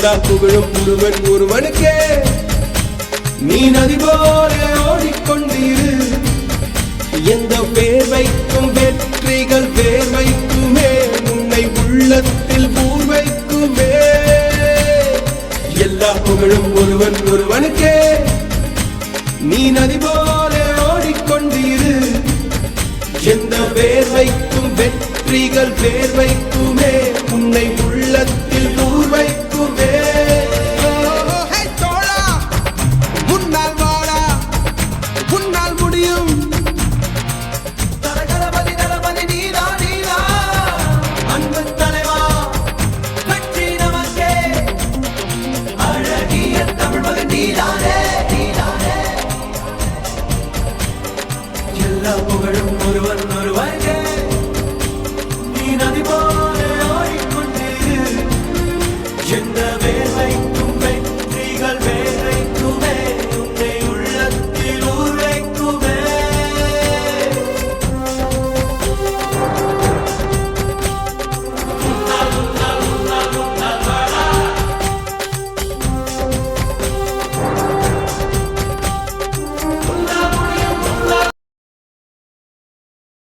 எல்லா புகழும் ஒருவன் ஒருவனுக்கே. நீ நதி போல ஓடிக்கொண்டிரு, எந்த வேர்வைக்கும் வெற்றிகள் வேர்வைக்குமே, உன்னை உள்ளத்தில் பூர்வைக்குமே. எல்லா புகழும் ஒருவன் ஒருவனுக்கே. நீ நதி போல ஓடிக்கொண்டிரு, எந்த வேர்வைக்கும் வெற்றிகள் வேர்வைக்குமே, உன்னை உள்ளத்தில் பூர்வைக்குமே. முன்னால் வாடா, முன்னால் முடியும். தலகரபதி தளபதி நீதா நீதா, அன்பு தலைவா வெற்றி நமக்கே. அழகிய தமிழ் மகன் நீதானே நீதானே. எல்லா புகழும் ஒருவன் ஒருவனுக்கே. நீ நதி போல